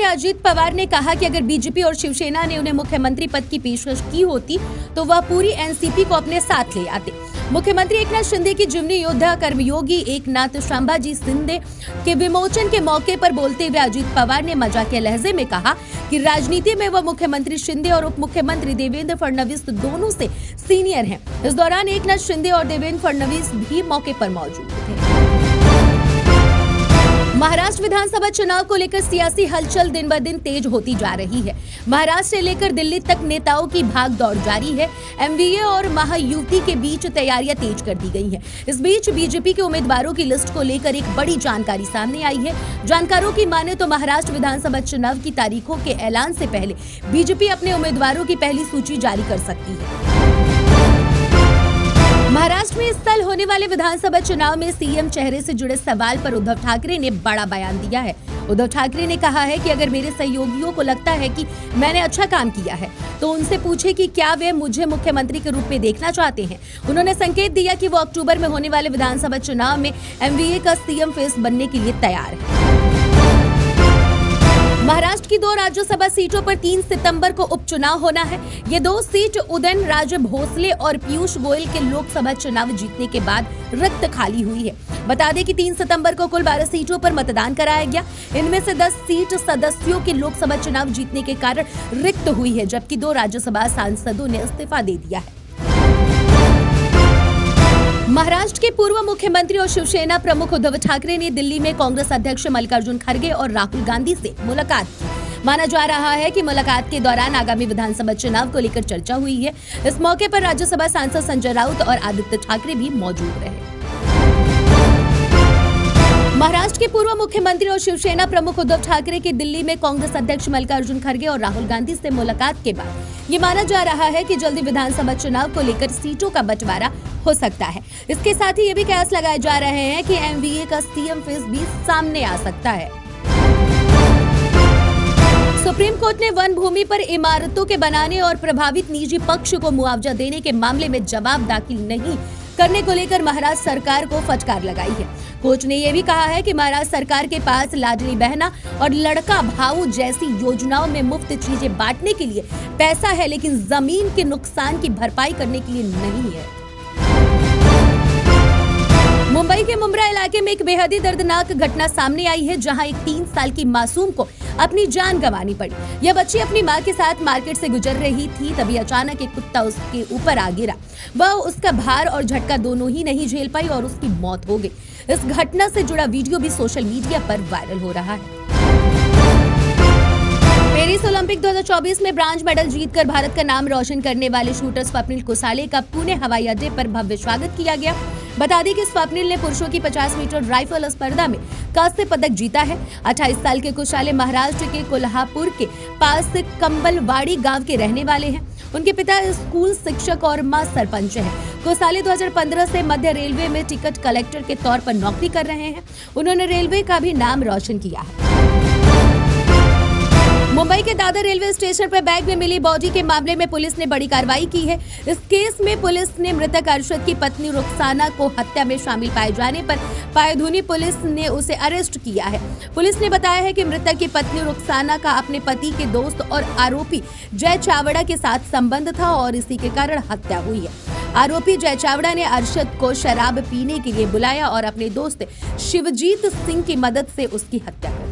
मुख्यमंत्री अजित पवार ने कहा कि अगर बीजेपी और शिवसेना ने उन्हें मुख्यमंत्री पद की पेशकश की होती तो वह पूरी एनसीपी को अपने साथ ले आते। मुख्यमंत्री एकनाथ शिंदे की जीवनी योद्धा कर्मयोगी एकनाथ संभाजी शिंदे के विमोचन के मौके पर बोलते हुए अजित पवार ने मजाकिया लहजे में कहा कि राजनीति में वह मुख्यमंत्री शिंदे और उप मुख्यमंत्री देवेंद्र फडणवीस दोनों से सीनियर हैं। इस दौरान एकनाथ शिंदे और देवेंद्र फडणवीस भी मौके पर मौजूद थे। महाराष्ट्र विधानसभा चुनाव को लेकर सियासी हलचल दिन ब दिन तेज होती जा रही है। महाराष्ट्र से लेकर दिल्ली तक नेताओं की भाग दौड़ जारी है। एमवीए और महायुति के बीच तैयारियां तेज कर दी गई हैं। इस बीच बीजेपी के उम्मीदवारों की लिस्ट को लेकर एक बड़ी जानकारी सामने आई है। जानकारों की माने तो महाराष्ट्र विधानसभा चुनाव की तारीखों के ऐलान से पहले बीजेपी अपने उम्मीदवारों की पहली सूची जारी कर सकती है। महाराष्ट्र में इस साल होने वाले विधानसभा चुनाव में सीएम चेहरे से जुड़े सवाल पर उद्धव ठाकरे ने बड़ा बयान दिया है। उद्धव ठाकरे ने कहा है कि अगर मेरे सहयोगियों को लगता है कि मैंने अच्छा काम किया है तो उनसे पूछे कि क्या वे मुझे मुख्यमंत्री के रूप में देखना चाहते हैं। उन्होंने संकेत दिया कि वो अक्टूबर में होने वाले विधानसभा चुनाव में एमवीए का सीएम फेस बनने के लिए तैयार है। महाराष्ट्र की 2 राज्यसभा सीटों पर 3 सितंबर को उपचुनाव होना है। ये 2 सीट उदयन राजे भोसले और पीयूष गोयल के लोकसभा चुनाव जीतने के बाद रिक्त खाली हुई है। बता दें कि 3 सितंबर को कुल 12 सीटों पर मतदान कराया गया। इनमें से 10 सीट सदस्यों के लोकसभा चुनाव जीतने के कारण रिक्त हुई है, जबकि 2 राज्यसभा सांसदों ने इस्तीफा दे दिया है। महाराष्ट्र के पूर्व मुख्यमंत्री और शिवसेना प्रमुख उद्धव ठाकरे ने दिल्ली में कांग्रेस अध्यक्ष मल्लिकार्जुन खड़गे और राहुल गांधी से मुलाकात की। माना जा रहा है कि मुलाकात के दौरान आगामी विधानसभा चुनाव को लेकर चर्चा हुई है। इस मौके पर राज्यसभा सांसद संजय राउत और आदित्य ठाकरे भी मौजूद रहे। महाराष्ट्र के पूर्व मुख्यमंत्री और शिवसेना प्रमुख उद्धव ठाकरे की दिल्ली में कांग्रेस अध्यक्ष मल्लिकार्जुन खड़गे और राहुल गांधी से मुलाकात के बाद ये माना जा रहा है कि जल्दी विधानसभा चुनाव को लेकर सीटों का बंटवारा हो सकता है। इसके साथ ही ये भी कयास लगाए जा रहे हैं कि एमवीए का सीएम फेस भी सामने आ सकता है। सुप्रीम कोर्ट ने वन भूमि पर इमारतों के बनाने और प्रभावित निजी पक्ष को मुआवजा देने के मामले में जवाब दाखिल नहीं करने को लेकर महाराष्ट्र सरकार को फटकार लगाई है। कोर्ट ने यह भी कहा है कि महाराष्ट्र सरकार के पास लाडली बहना और लड़का भाऊ जैसी योजनाओं में मुफ्त चीजें बांटने के लिए पैसा है, लेकिन जमीन के नुकसान की भरपाई करने के लिए नहीं है। मुंबई के मुंब्रा इलाके में एक बेहद ही दर्दनाक घटना सामने आई है, जहां एक 3 साल की मासूम को अपनी जान गंवानी पड़ी। यह बच्ची अपनी मां के साथ मार्केट से गुजर रही थी, तभी अचानक एक कुत्ता उसके ऊपर आ गिरा। वह उसका भार और झटका दोनों ही नहीं झेल पाई और उसकी मौत हो गई। इस घटना से जुड़ा वीडियो भी सोशल मीडिया पर वायरल हो रहा है। पेरिस ओलंपिक 2024 में ब्रांज मेडल जीतकर भारत का नाम रोशन करने वाले शूटर स्वप्निल कुसाले का पुणे हवाई अड्डे पर भव्य स्वागत किया गया। बता दें कि स्वप्निल ने पुरुषों की 50 मीटर राइफल स्पर्धा में कांस्य पदक जीता है। 28 साल के कुशाले महाराष्ट्र के कोल्हापुर के पास कंबलवाड़ी गांव के रहने वाले हैं। उनके पिता स्कूल शिक्षक और मां सरपंच हैं। कुसाले 2015 से मध्य रेलवे में टिकट कलेक्टर के तौर पर नौकरी कर रहे हैं। उन्होंने रेलवे का भी नाम रोशन किया है। मुंबई के दादर रेलवे स्टेशन पर बैग में मिली बॉडी के मामले में पुलिस ने बड़ी कार्रवाई की है। इस केस में पुलिस ने मृतक अरशद की पत्नी रुखसाना को हत्या में शामिल पाए जाने पर पायधुनी पुलिस ने उसे अरेस्ट किया है। पुलिस ने बताया है कि मृतक की पत्नी रुखसाना का अपने पति के दोस्त और आरोपी जय चावड़ा के साथ संबंध था और इसी के कारण हत्या हुई है। आरोपी जय चावड़ा ने अरशद को शराब पीने के लिए बुलाया और अपने दोस्त शिवजीत सिंह की मदद से उसकी हत्या कर दी।